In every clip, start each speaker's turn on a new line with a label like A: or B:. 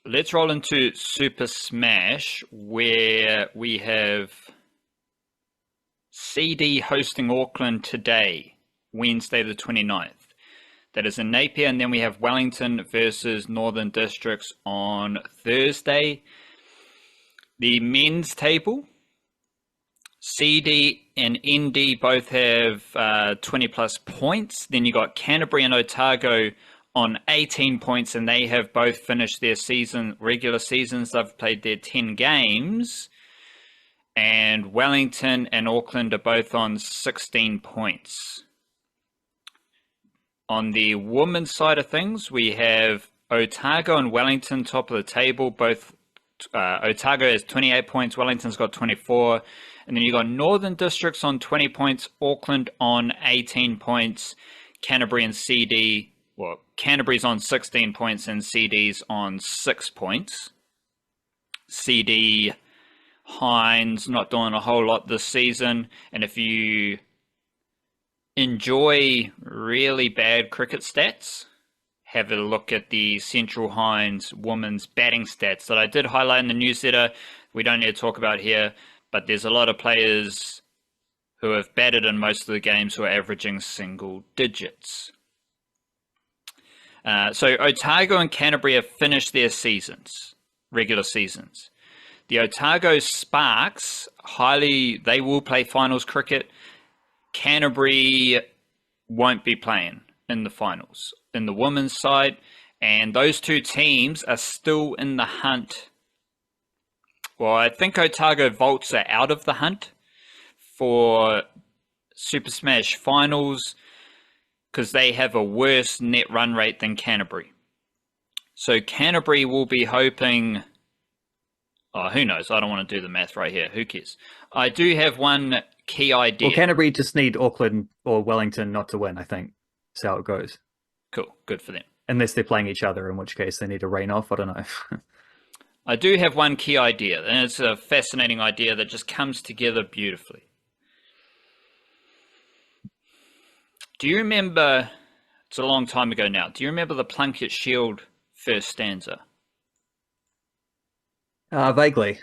A: let's roll into Super Smash, where we have CD hosting Auckland today, Wednesday the 29th. That is in Napier, and then we have Wellington versus Northern Districts on Thursday. The men's table, CD and ND both have 20 plus points. Then you got Canterbury and Otago on 18 points, and they have both finished their regular seasons. They've played their 10 games. And Wellington and Auckland are both on 16 points. On the women's side of things, we have Otago and Wellington top of the table. Both Otago has 28 points, Wellington's got 24. And then you got Northern Districts on 20 points, Auckland on 18 points, Canterbury and CD. Well, Canterbury's on 16 points and CD's on 6 points. CD Hines not doing a whole lot this season. And if you enjoy really bad cricket stats, have a look at the Central Hines women's batting stats that I did highlight in the newsletter. We don't need to talk about here, but there's a lot of players who have batted in most of the games who are averaging single digits. So Otago and Canterbury have finished their regular seasons. The Otago Sparks, they will play finals cricket. Canterbury won't be playing in the finals in the women's side, and those two teams are still in the hunt. Well, I think Otago Volts are out of the hunt for Super Smash finals because they have a worse net run rate than Canterbury. So Canterbury will be hoping... Oh, who knows? I don't want to do the math right here. Who cares? I do have one key idea.
B: Well, Canterbury just need Auckland or Wellington not to win, I think. That's how it goes.
A: Cool. Good for them.
B: Unless they're playing each other, in which case they need to rain off. I don't know.
A: I do have one key idea, and it's a fascinating idea that just comes together beautifully. Do you remember, it's a long time ago now, do you remember the Plunkett Shield first stanza?
B: Vaguely.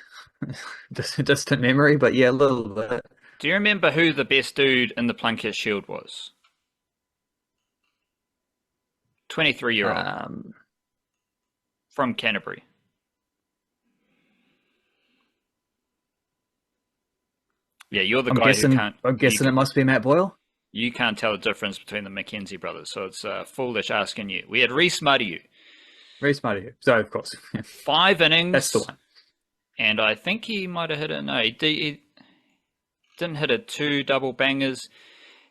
B: Distant memory, but yeah, a little bit.
A: Do you remember who the best dude in the Plunkett Shield was? 23-year-old. From Canterbury. Yeah, you're the guy who can't...
B: I'm guessing it must be Matt Boyle.
A: You can't tell the difference between the Mackenzie brothers, so it's foolish asking you. We had Rhys Mariu.
B: Rhys Mariu. So, of course.
A: 5 innings.
B: That's the one.
A: And I think he might have hit it. No, he didn't hit it 2 double bangers.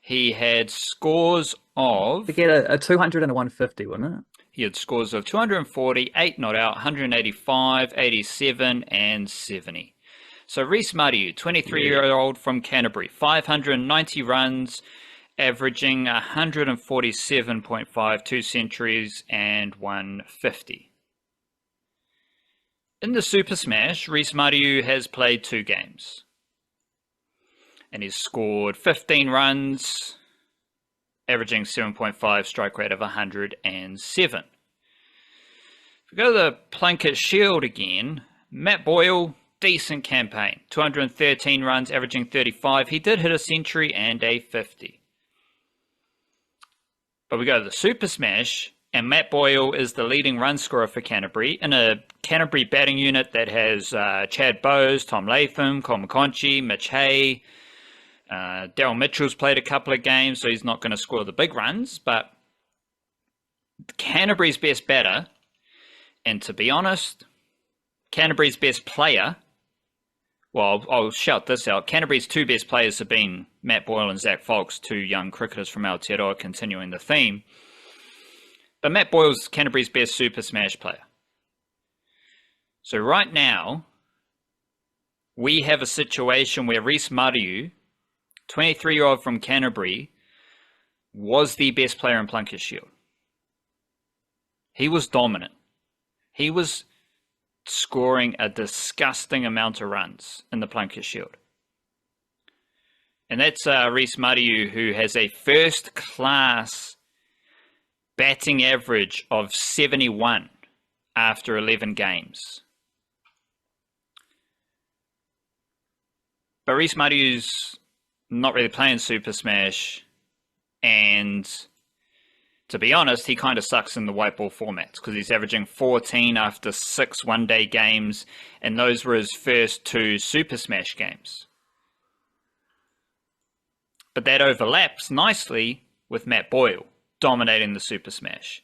A: He had scores of...
B: To get a 200 and a 150, wasn't it?
A: He had scores of 240, 8 not out, 185, 87, and 70. So Rhys Mariu, 23-year-old from Canterbury, 590 runs, averaging 147.5, 2 centuries, and 150. In the Super Smash, Rhys Mariu has played 2 games. And he's scored 15 runs, averaging 7.5, strike rate of 107. If we go to the Plunkett Shield again, Matt Boyle, decent campaign. 213 runs, averaging 35. He did hit a century and a 50. But we go to the Super Smash, and Matt Boyle is the leading run scorer for Canterbury in a Canterbury batting unit that has Chad Bowes, Tom Latham, Cole McConchie, Mitch Hay. Daryl Mitchell's played a couple of games, so he's not going to score the big runs. But Canterbury's best batter, and to be honest, Canterbury's best player, well, I'll shout this out. Canterbury's 2 best players have been Matt Boyle and Zach Fox, 2 young cricketers from Aotearoa, continuing the theme. But Matt Boyle's Canterbury's best Super Smash player. So right now, we have a situation where Rhys Mariu, 23-year-old from Canterbury, was the best player in Plunkett Shield. He was dominant. He was scoring a disgusting amount of runs in the Plunkett Shield. And that's Rhys Mariu, who has a first-class batting average of 71 after 11 games. But Rhys Mariu's not really playing Super Smash, and to be honest, he kind of sucks in the white ball formats because he's averaging 14 after 6 one-day games, and those were his first 2 Super Smash games. But that overlaps nicely with Matt Boyle dominating the Super Smash.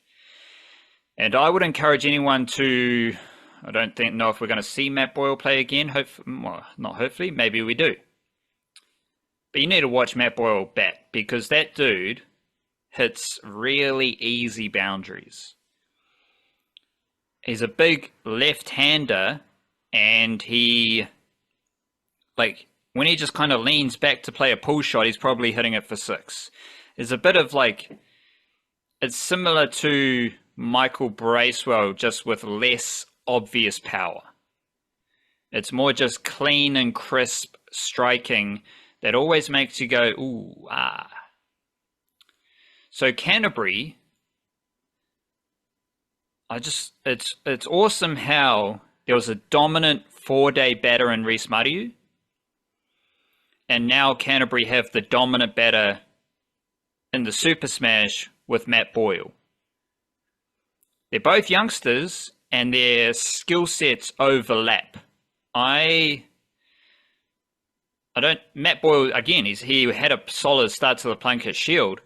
A: And I would encourage anyone to, I don't know if we're going to see Matt Boyle play again. Well, not hopefully, maybe we do. But you need to watch Matt Boyle bat because that dude hits really easy boundaries. He's a big left-hander, and he, like, when he just kind of leans back to play a pull shot, he's probably hitting it for 6. There's a bit of like, it's similar to Michael Bracewell, just with less obvious power. It's more just clean and crisp striking that always makes you go, ooh, ah. So Canterbury, it's awesome how there was a dominant 4-day batter in Rhys Mariu, and now Canterbury have the dominant batter in the Super Smash with Matt Boyle. They're both youngsters, and their skill sets overlap. Matt Boyle, again, he had a solid start to the Plunkett Shield,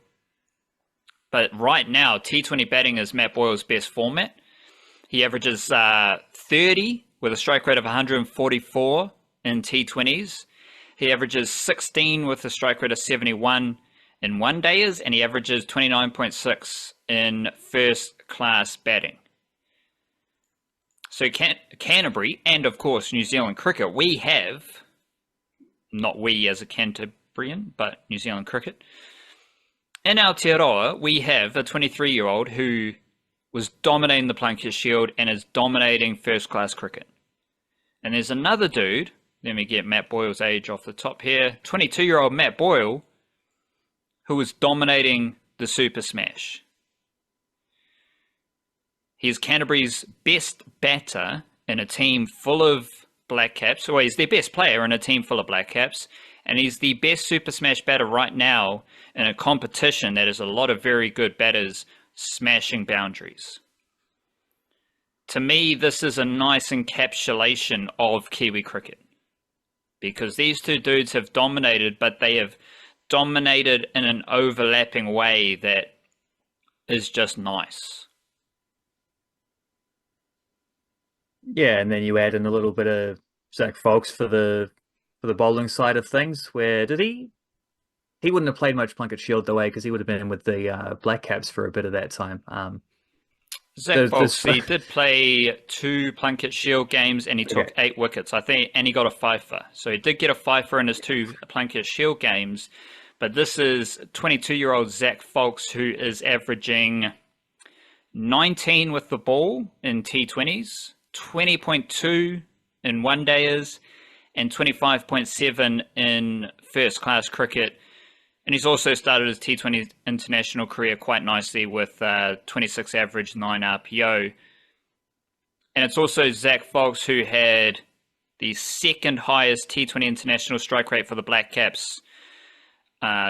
A: but right now, T20 batting is Matt Boyle's best format. He averages 30 with a strike rate of 144 in T20s. He averages 16 with a strike rate of 71 in one-dayers, and he averages 29.6 in first-class batting. So Canterbury, and of course New Zealand cricket, we have, not we as a Canterburyan, but New Zealand cricket, in Aotearoa, we have a 23-year-old who was dominating the Plunkett Shield and is dominating first-class cricket. And there's another dude, let me get Matt Boyle's age off the top here, 22-year-old Matt Boyle, who was dominating the Super Smash. He's Canterbury's best batter in a team full of Black Caps. Well, he's their best player in a team full of Black Caps. And he's the best Super Smash batter right now in a competition that is a lot of very good batters smashing boundaries. To me, this is a nice encapsulation of Kiwi cricket. Because these two dudes have dominated, but they have dominated in an overlapping way that is just nice.
B: Yeah, and then you add in a little bit of Zach Foulkes for the bowling side of things. Where did he? He wouldn't have played much Plunkett Shield though, because he would have been with the Black Caps for a bit of that time.
A: Zach Foulkes, he did play 2 Plunkett Shield games, and he took 8 wickets, I think, and he got a fifer. So he did get a fifer in his 2 Plunkett Shield games. But this is 22-year-old Zach Foulkes, who is averaging 19 with the ball in T20s, 20.2 in one-dayers, and 25.7 in first-class cricket. And he's also started his T20 international career quite nicely with 26 average, 9 RPO. And it's also Zach Foulkes who had the second highest T20 international strike rate for the Black Caps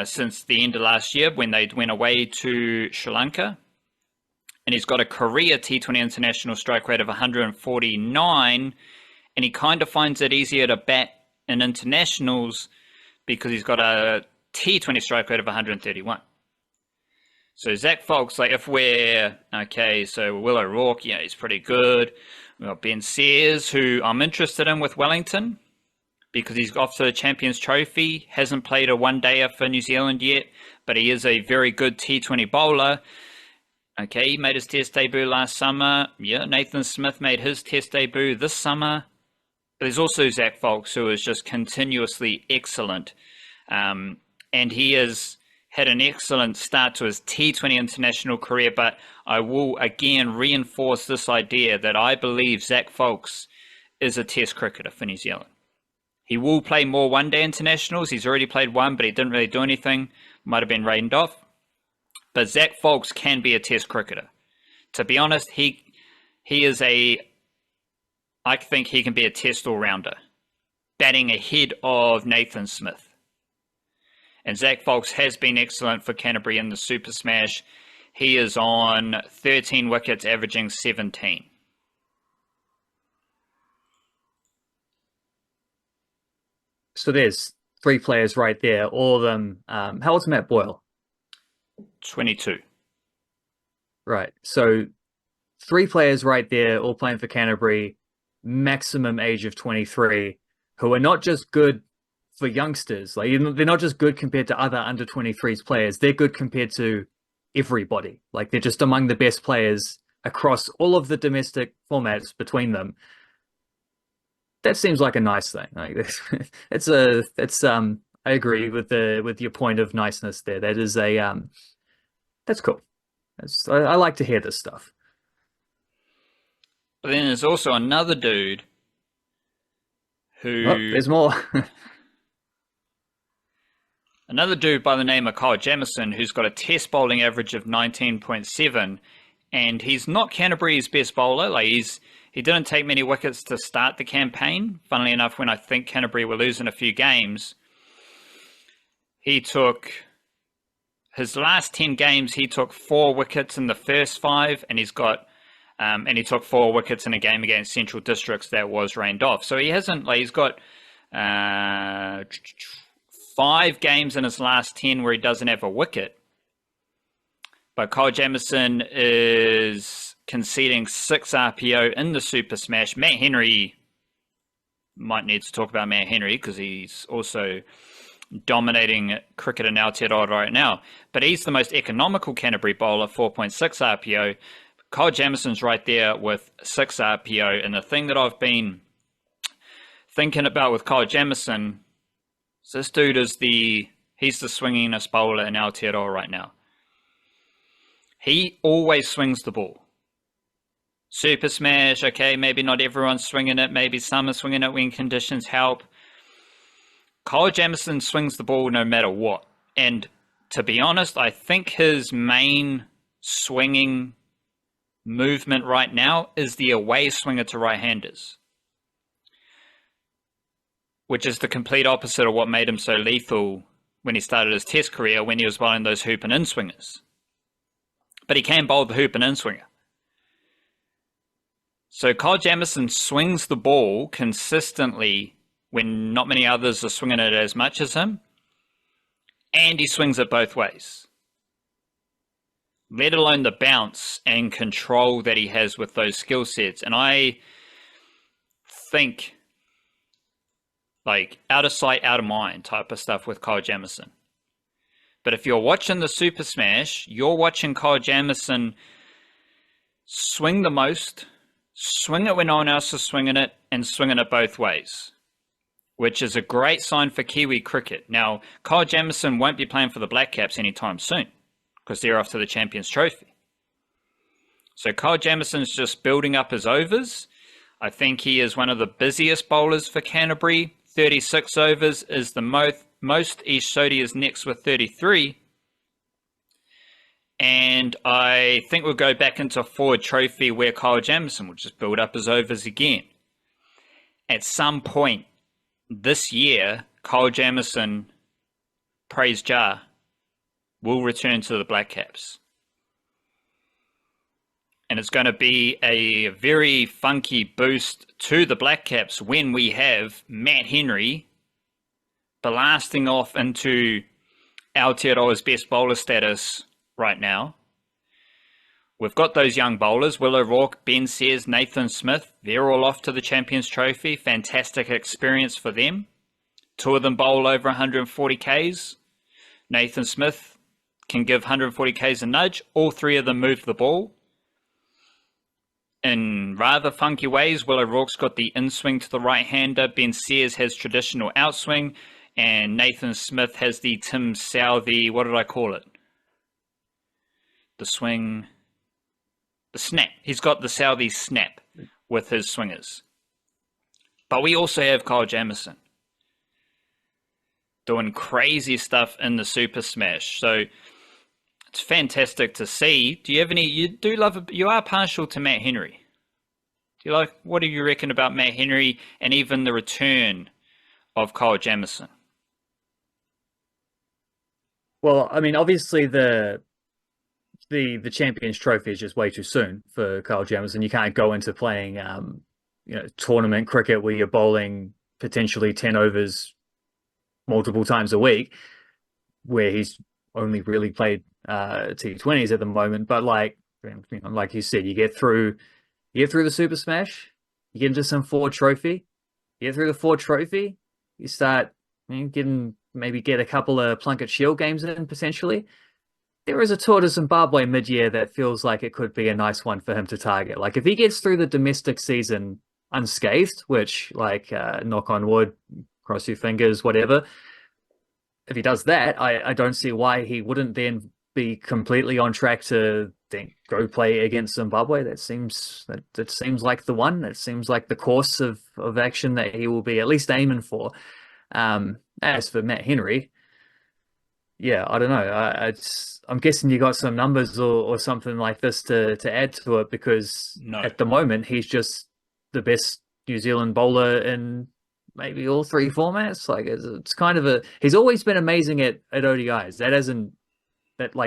A: since the end of last year when they went away to Sri Lanka. And he's got a career T20 international strike rate of 149, and he kind of finds it easier to bat in internationals because he's got a T20 strike rate of 131. So Zach Foulkes, like if we're, okay, so Will O'Rourke, yeah, he's pretty good. We've got Ben Sears, who I'm interested in with Wellington because he's off to the Champions Trophy, hasn't played a one-dayer for New Zealand yet, but he is a very good T20 bowler. Okay, he made his test debut last summer. Yeah, Nathan Smith made his test debut this summer. But there's also Zach Foulkes, who is just continuously excellent. And he has had an excellent start to his T20 international career. But I will again reinforce this idea that I believe Zach Foulkes is a test cricketer for New Zealand. He will play more one-day internationals. He's already played one, but he didn't really do anything. Might have been rained off. But Zach Foulkes can be a test cricketer. To be honest, he I think he can be a test all-rounder, batting ahead of Nathan Smith. And Zach Foulkes has been excellent for Canterbury in the Super Smash. He is on 13 wickets, averaging 17.
B: So there's 3 players right there, all of them. How old's Matt Boyle?
A: 22.
B: Right. So 3 players right there, all playing for Canterbury, maximum age of 23, who are not just good for youngsters. Like, they're not just good compared to other under 23s players. They're good compared to everybody. Like, they're just among the best players across all of the domestic formats between them. That seems like a nice thing. Like, I agree with your point of niceness there. That is that's cool. I like to hear this stuff.
A: But then there's also another dude who...
B: Oh, there's more.
A: Another dude by the name of Kyle Jamieson, who's got a test bowling average of 19.7, and he's not Canterbury's best bowler. Like, he didn't take many wickets to start the campaign. Funnily enough, when I think Canterbury were losing a few games, he took his last 10 games. He took 4 wickets in the first 5, and he took 4 wickets in a game against Central Districts that was rained off. So he hasn't, like, he's got 5 games in his last 10 where he doesn't have a wicket. But Kyle Jamieson is conceding 6 RPO in the Super Smash. Matt Henry, might need to talk about Matt Henry because he's also dominating cricket in Aotearoa right now. But he's the most economical Canterbury bowler, 4.6 RPO. Kyle Jamieson's right there with 6 RPO. And the thing that I've been thinking about with Kyle Jamieson, this dude is he's the swingingest bowler in Aotearoa right now. He always swings the ball. Super Smash, okay, maybe not everyone's swinging it. Maybe some are swinging it when conditions help. Kyle Jamieson swings the ball no matter what. And to be honest, I think his main swinging movement right now is the away swinger to right-handers, which is the complete opposite of what made him so lethal when he started his test career, when he was bowling those hoop and in swingers. But he can bowl the hoop and in swinger. So Kyle Jamieson swings the ball consistently when not many others are swinging it as much as him, and he swings it both ways. Let alone the bounce and control that he has with those skill sets. And I think, like, out of sight, out of mind type of stuff with Kyle Jamieson. But if you're watching the Super Smash, you're watching Kyle Jamieson swing the most, swing it when no one else is swinging it, and swinging it both ways, which is a great sign for Kiwi cricket. Now, Kyle Jamieson won't be playing for the Black Caps anytime soon because they're off to the Champions Trophy. So Kyle Jamieson's just building up his overs. I think he is one of the busiest bowlers for Canterbury. 36 overs is the most. Ish Sodhi is next with 33. And I think we'll go back into Ford Trophy where Kyle Jamieson will just build up his overs again. At some point this year, Kyle Jamieson, praise Jah, will return to the Black Caps. And it's going to be a very funky boost to the Black Caps when we have Matt Henry blasting off into Aotearoa's best bowler status right now. We've got those young bowlers, Will O'Rourke, Ben Sears, Nathan Smith. They're all off to the Champions Trophy. Fantastic experience for them. 2 of them bowl over 140 Ks. Nathan Smith can give 140 Ks a nudge. All 3 of them move the ball in rather funky ways. Will O'Rourke's got the in-swing to the right-hander. Ben Sears has traditional outswing. And Nathan Smith has the Tim Southey, what did I call it? The swing, the snap. He's got the Southey snap with his swingers. But we also have Kyle Jamieson doing crazy stuff in the Super Smash. So it's fantastic to see. Do you have any, you are partial to Matt Henry? Do you like? What do you reckon about Matt Henry and even the return of Kyle Jamieson?
B: Well, I mean, obviously the Champions Trophy is just way too soon for Kyle Jamieson. You can't go into playing tournament cricket where you're bowling potentially 10 overs multiple times a week, where he's only really played T20s at the moment. But like you said, you get through the Super Smash, you get into some Ford Trophy, you get through the Ford Trophy, you start maybe get a couple of Plunket Shield games in potentially. There is a tour to Zimbabwe mid-year that feels like it could be a nice one for him to target. Like if he gets through the domestic season unscathed, which knock on wood, cross your fingers, whatever. If he does that, I don't see why he wouldn't then be completely on track to then go play against Zimbabwe. That seems like the one. That seems like the course of action that he will be at least aiming for. As for Matt Henry, yeah, I don't know. I'm guessing you got some numbers or something like this to add to it, because
A: No.
B: at the moment he's just the best New Zealand bowler in maybe all three formats. Like it's kind of he's always been amazing at ODIs.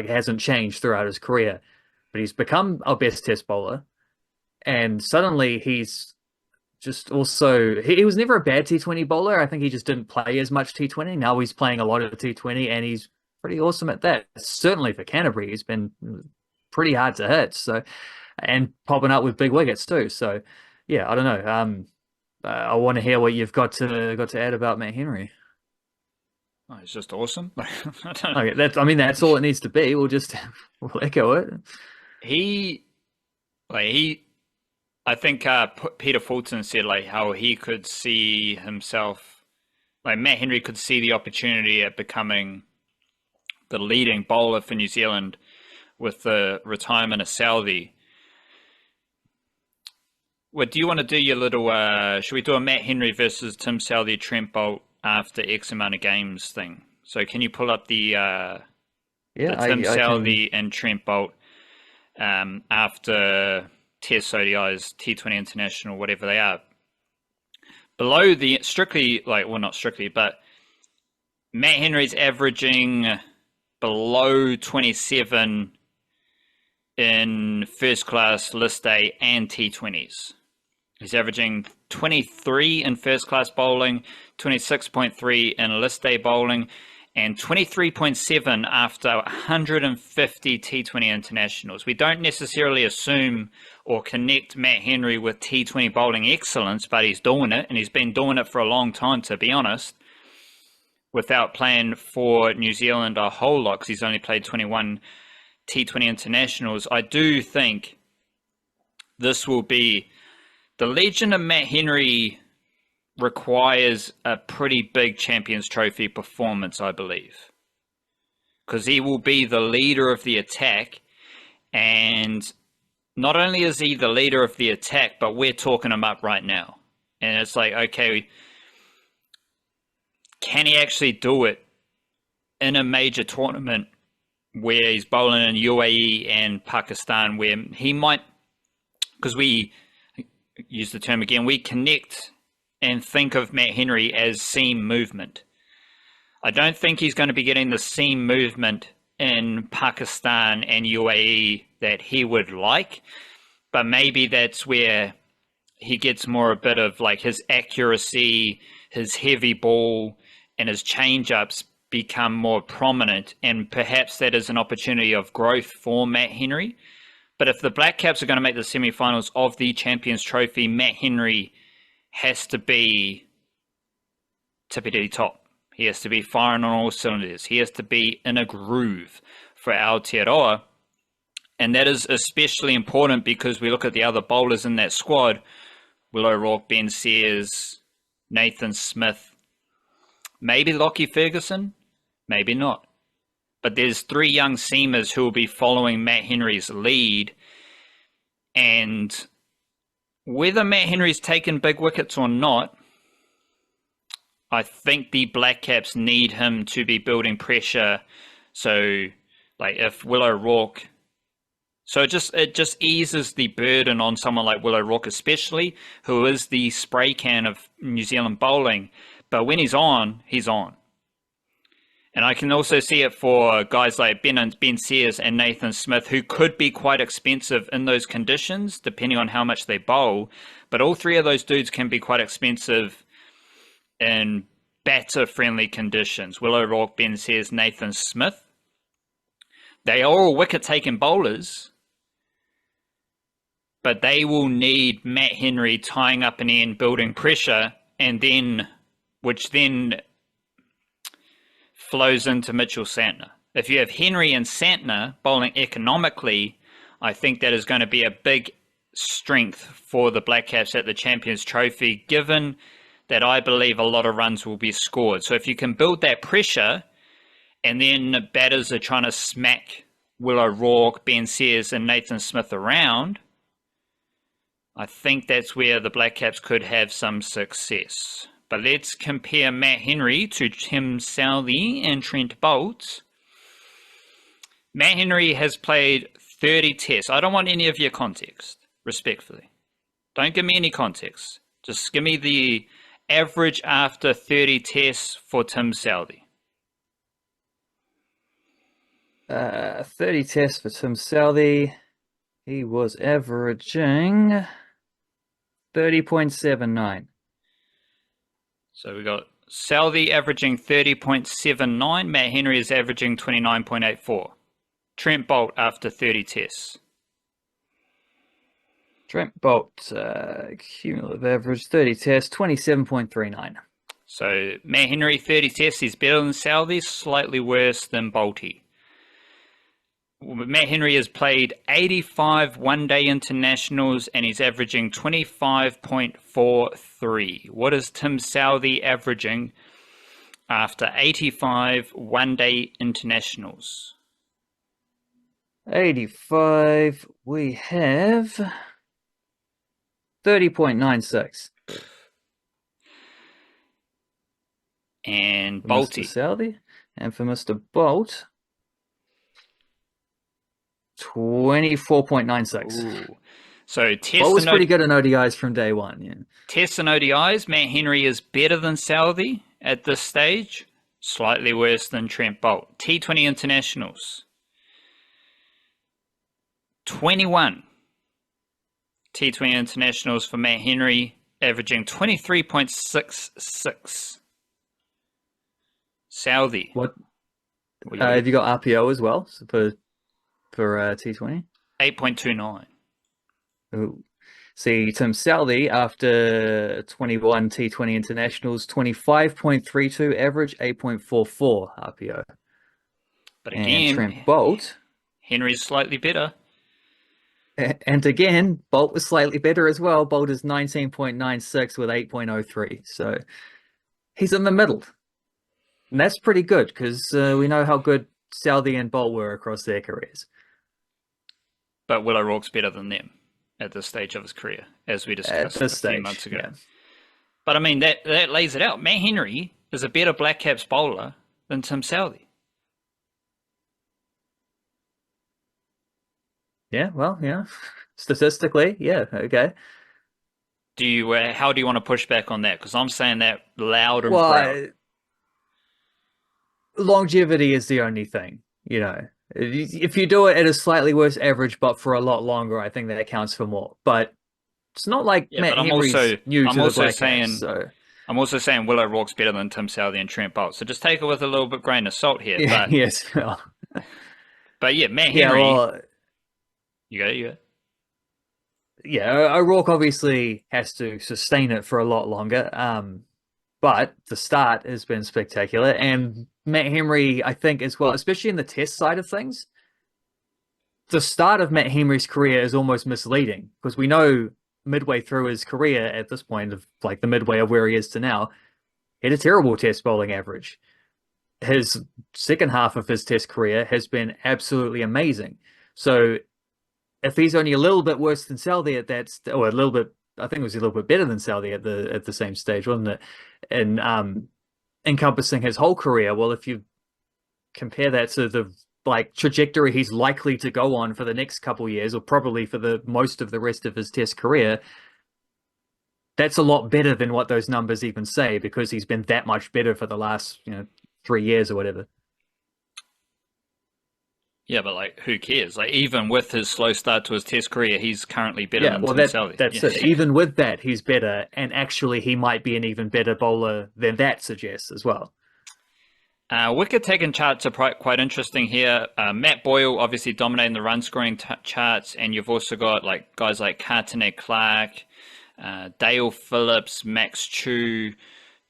B: Hasn't changed throughout his career, but he's become our best Test bowler, and suddenly he's just also he was never a bad T20 bowler. I think he just didn't play as much T20. Now he's playing a lot of T20, and he's pretty awesome at that. Certainly for Canterbury, he's been pretty hard to hit. So, and popping up with big wickets too. So, yeah, I don't know. I want to hear what you've got to add about Matt Henry.
A: Oh, it's just awesome.
B: Okay, that's all it needs to be. We'll echo it.
A: I think Peter Fulton said how he could see himself, Matt Henry could see the opportunity at becoming the leading bowler for New Zealand with the retirement of Southey. What do you want to do your little, should we do a Matt Henry versus Tim Southey Trent Boult after X amount of games thing? So can you pull up the Tim Southey and Trent Boult after Test ODIs, T20 International, whatever they are? Below the strictly, not strictly, but Matt Henry's averaging below 27 in first class list A and T20s. He's averaging 23 in first class bowling, 26.3 in list A bowling, and 23.7 after 150 T20 internationals. We don't necessarily assume or connect Matt Henry with T20 bowling excellence, but he's doing it, and he's been doing it for a long time, to be honest, without playing for New Zealand a whole lot, because he's only played 21 T20 internationals. I do think this will be the legend of Matt Henry requires a pretty big Champions Trophy performance, I believe, because he will be the leader of the attack. And not only is he the leader of the attack, but we're talking him up right now. And it's okay, can he actually do it in a major tournament where he's bowling in UAE and Pakistan, where he might, because we use the term again, we connect and think of Matt Henry as seam movement. I don't think he's going to be getting the seam movement in Pakistan and UAE that he would like, but maybe that's where he gets more a bit of his accuracy, his heavy ball, and his change-ups become more prominent, and perhaps that is an opportunity of growth for Matt Henry. But if the Black Caps are going to make the semi-finals of the Champions Trophy, Matt Henry has to be tippity top. He has to be firing on all cylinders. He has to be in a groove for Aotearoa. And that is especially important because we look at the other bowlers in that squad: Will O'Rourke, Ben Sears, Nathan Smith, maybe Lockie Ferguson, maybe not. But there's three young seamers who will be following Matt Henry's lead. And whether Matt Henry's taken big wickets or not, I think the Black Caps need him to be building pressure. So, if Will O'Rourke So it just eases the burden on someone like Will O'Rourke, especially, who is the spray can of New Zealand bowling. But when he's on, he's on. And I can also see it for guys like Ben Sears and Nathan Smith, who could be quite expensive in those conditions, depending on how much they bowl. But all three of those dudes can be quite expensive in batter-friendly conditions. Will O'Rourke, Ben Sears, Nathan Smith. They are all wicket-taking bowlers, but they will need Matt Henry tying up an end, building pressure, and then, which then flows into Mitchell Santner. If you have Henry and Santner bowling economically, I think that is going to be a big strength for the Black Caps at the Champions Trophy, given that I believe a lot of runs will be scored. So if you can build that pressure, and then batters are trying to smack Will O'Rourke, Ben Sears, and Nathan Smith around, I think that's where the Black Caps could have some success. But let's compare Matt Henry to Tim Southee and Trent Boult. Matt Henry has played 30 tests. I don't want any of your context, respectfully. Don't give me any context. Just give me the average after 30 tests for Tim Southee.
B: 30 tests for Tim Southee. He was averaging 30.79.
A: So we got Southee averaging 30.79. Matt Henry is averaging 29.84. Trent Boult after 30 tests.
B: Trent Boult, cumulative average 30 tests, 27.39.
A: So Matt Henry 30 tests, he's better than Southee, slightly worse than Boulty. Matt Henry has played 85 one-day internationals and he's averaging 25.43. What is Tim Southee averaging after 85 one-day internationals?
B: 85, we have 30.96.
A: And
B: for
A: Boulty.
B: Mr. Southee. And for Mr. Boult, 24.96.
A: So Test
B: Boult was pretty good in ODIs from day one. Yeah.
A: Tests and ODIs, Matt Henry is better than Southee at this stage, slightly worse than Trent Boult. T20 internationals, 21 T20 internationals for Matt Henry, averaging 23.66. Southee.
B: What? Have you got RPO as well for T20?
A: 8.29.
B: Ooh. See, Tim Southee, after 21 T20 internationals, 25.32 average, 8.44 RPO.
A: But
B: And
A: again,
B: Trent Boult,
A: Henry's slightly better.
B: and again, Boult was slightly better as well. Boult is 19.96 with 8.03. So he's in the middle. And that's pretty good because we know how good Southee and Boult were across their careers.
A: But Will O'Rourke's better than them at this stage of his career, as we discussed a few months ago.
B: Yeah.
A: But I mean, that lays it out. Matt Henry is a better Black Caps bowler than Tim Southee.
B: Yeah, well, yeah. Statistically, yeah, okay.
A: How do you want to push back on that? Because I'm saying that loud and proud.
B: Longevity is the only thing, you know. If you do it at a slightly worse average, but for a lot longer, I think that counts for more. But it's not like Matt Henry's new to the Black Caps. So
A: I'm also saying Will O'Rourke's better than Tim Southee and Trent Boult. So just take it with a little bit grain of salt here.
B: Yeah,
A: But,
B: yes. Well,
A: but yeah, Matt Henry.
B: Yeah, well,
A: you go.
B: Yeah, O'Rourke obviously has to sustain it for a lot longer. But the start has been spectacular. And Matt Henry, I think, as well, especially in the test side of things, the start of Matt Henry's career is almost misleading because we know midway through his career at this point, of like the midway of where he is to now, he had a terrible test bowling average. His second half of his test career has been absolutely amazing. So if he's only a little bit worse than Southee at that, or a little bit, I think it was a little bit better than Southee at the same stage, wasn't it? And encompassing his whole career. Well, if you compare that to the like trajectory he's likely to go on for the next couple of years, or probably for the most of the rest of his Test career, that's a lot better than what those numbers even say, because he's been that much better for the last 3 years or whatever.
A: Yeah, but like, who cares? Like, even with his slow start to his Test career, he's currently better
B: Yeah,
A: than
B: well,
A: Tim Southee.
B: that's
A: Yeah.
B: it. Even with that, he's better, and actually, he might be an even better bowler than that suggests as well.
A: Wicket taking charts are quite interesting here. Matt Boyle obviously dominating the run scoring charts, and you've also got like guys like Cartane Clark, Dale Phillips, Max Chu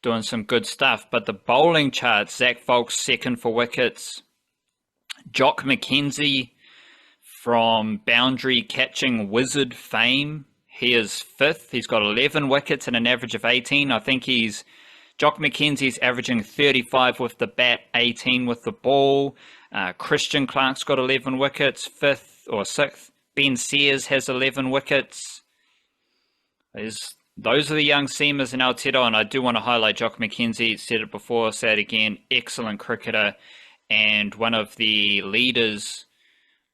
A: doing some good stuff. But the bowling charts, Zach Folks second for wickets, Jock McKenzie from boundary catching wizard fame, he is fifth. He's got 11 wickets and an average of 18. I think Jock McKenzie's averaging 35 with the bat, 18 with the ball. Christian Clark's got 11 wickets, fifth or sixth. Ben Sears has 11 wickets. Those are the young seamers in Aotearoa, and I do want to highlight Jock McKenzie. Said it before, say it again. Excellent cricketer, and one of the leaders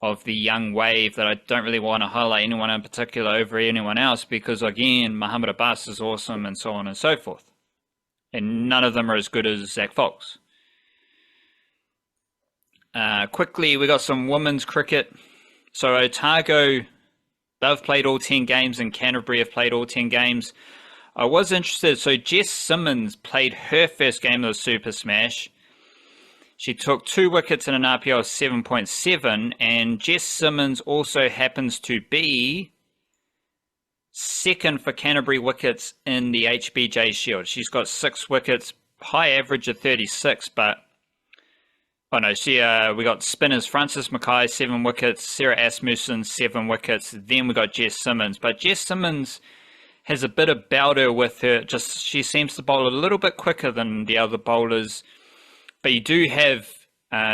A: of the young wave that I don't really want to highlight anyone in particular over anyone else, because again, Muhammad Abbas is awesome and so on and so forth. And none of them are as good as Zach Folks. Quickly, we got some women's cricket. So Otago, they've played all 10 games, and Canterbury have played all 10 games. I was interested. So Jess Simmons played her first game of the Super Smash. She took 2 wickets in an RPO of 7.7, and Jess Simmons also happens to be second for Canterbury wickets in the HBJ Shield. She's got 6 wickets, high average of 36, but we got spinners Francis Mackay 7 wickets, Sarah Asmussen 7 wickets, then we got Jess Simmons. But Jess Simmons has a bit about her with her, just she seems to bowl a little bit quicker than the other bowlers. But you do have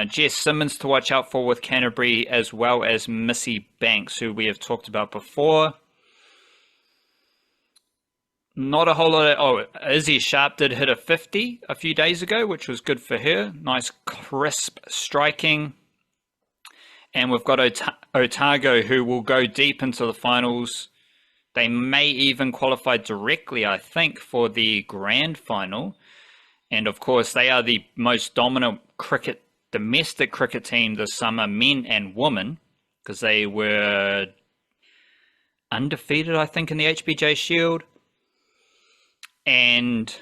A: Jess Simmons to watch out for with Canterbury, as well as Missy Banks, who we have talked about before. Not a whole lot of... Izzy Sharp did hit a 50 a few days ago, which was good for her. Nice crisp striking. And we've got Otago, who will go deep into the finals. They may even qualify directly, I think, for the grand final. And of course, they are the most dominant domestic cricket team this summer, men and women, because they were undefeated, I think, in the HBJ Shield. And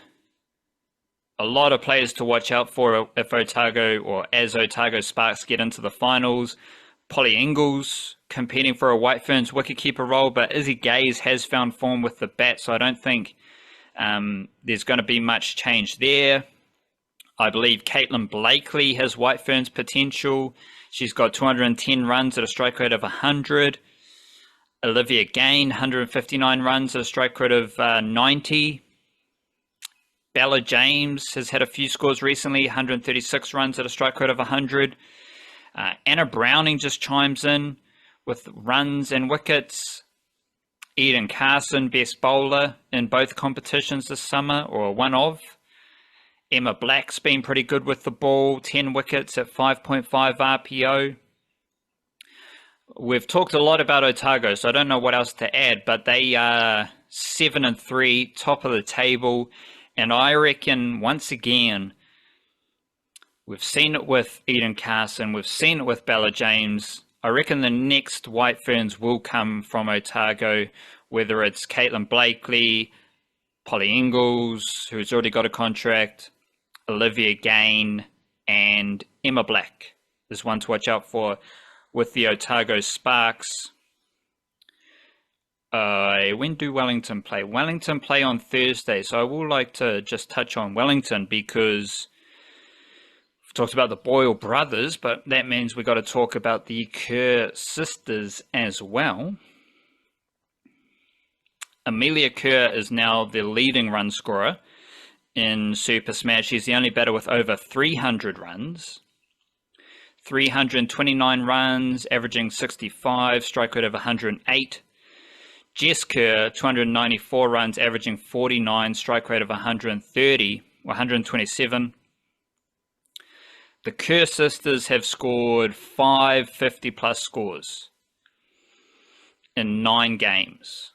A: a lot of players to watch out for if Otago, or as Otago Sparks get into the finals. Polly Ingles competing for a White Ferns wicketkeeper role, but Izzy Gaze has found form with the bat, so I don't think there's going to be much change there. I believe Caitlin Blakely has White Ferns potential. She's got 210 runs at a strike rate of 100. Olivia Gain, 159 runs at a strike rate of 90. Bella James has had a few scores recently, 136 runs at a strike rate of 100. Anna Browning just chimes in with runs and wickets. Eden Carson, best bowler in both competitions this summer, or one of. Emma Black's been pretty good with the ball, 10 wickets at 5.5 RPO. We've talked a lot about Otago, so I don't know what else to add, but they are 7-3, top of the table. And I reckon, once again, we've seen it with Eden Carson, we've seen it with Bella James. I reckon the next White Ferns will come from Otago, whether it's Caitlin Blakely, Polly Ingles, who's already got a contract, Olivia Gain, and Emma Black is one to watch out for with the Otago Sparks. When do Wellington play? Wellington play on Thursday, so I would like to just touch on Wellington, because we've talked about the Boyle brothers, but that means we've got to talk about the Kerr sisters as well. Amelia Kerr is now the leading run scorer in Super Smash. She's the only batter with over 300 runs. 329 runs, averaging 65, strike rate of 108. Jess Kerr, 294 runs, averaging 49, strike rate of 130, 127. The Kerr sisters have scored 5 50-plus scores in 9 games.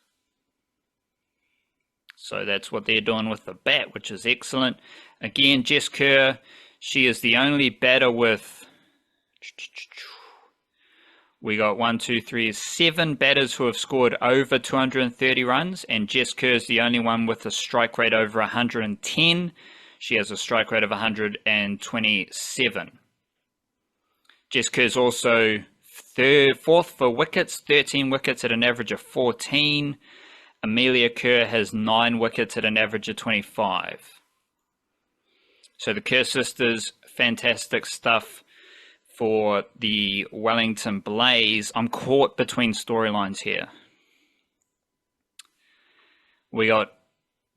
A: So that's what they're doing with the bat, which is excellent. Again, Jess Kerr, she is the only batter with... We got 7 batters who have scored over 230 runs, and Jess Kerr is the only one with a strike rate over 110. She has a strike rate of 127. Jess Kerr is also fourth for wickets, 13 wickets at an average of 14. Amelia Kerr has 9 wickets at an average of 25. So the Kerr sisters, fantastic stuff for the Wellington Blaze. I'm caught between storylines here. We got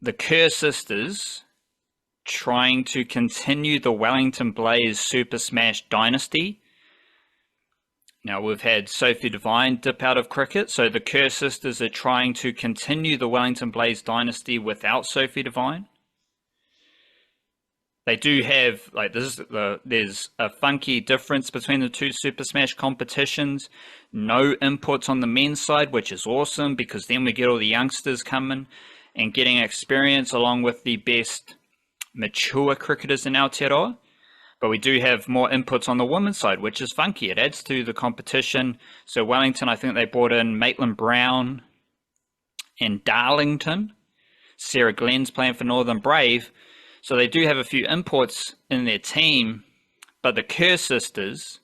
A: the Kerr sisters trying to continue the Wellington Blaze Super Smash dynasty. Now, we've had Sophie Devine dip out of cricket, so the Kerr sisters are trying to continue the Wellington Blaze dynasty without Sophie Devine. They do have, like, there's a funky difference between the two Super Smash competitions. No inputs on the men's side, which is awesome, because then we get all the youngsters coming and getting experience along with the best mature cricketers in Aotearoa. But we do have more inputs on the women's side, which is funky. It adds to the competition. So Wellington, I think they brought in Maitland Brown and Darlington. Sarah Glenn's playing for Northern Brave. So they do have a few imports in their team. But the Kerr sisters,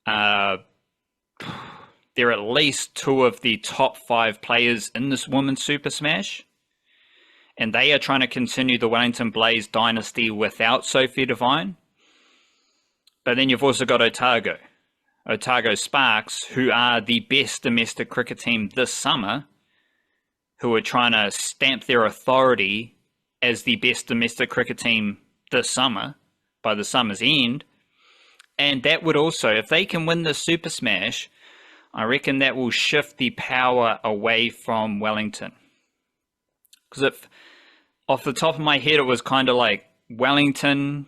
A: they're at least 2 of the top 5 players in this women's Super Smash. And they are trying to continue the Wellington Blaze dynasty without Sophie Devine. But then you've also got Otago Sparks, who are the best domestic cricket team this summer, who are trying to stamp their authority as the best domestic cricket team this summer, by the summer's end. And that would also, if they can win the Super Smash, I reckon that will shift the power away from Wellington. Because if, off the top of my head, it was kind of like Wellington,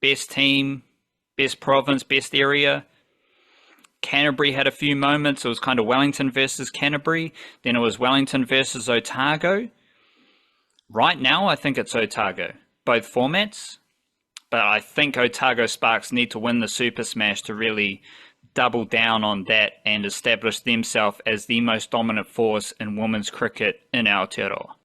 A: best team, best province, best area. Canterbury had a few moments. It was kind of Wellington versus Canterbury. Then it was Wellington versus Otago. Right now, I think it's Otago, both formats. But I think Otago Sparks need to win the Super Smash to really double down on that and establish themselves as the most dominant force in women's cricket in Aotearoa.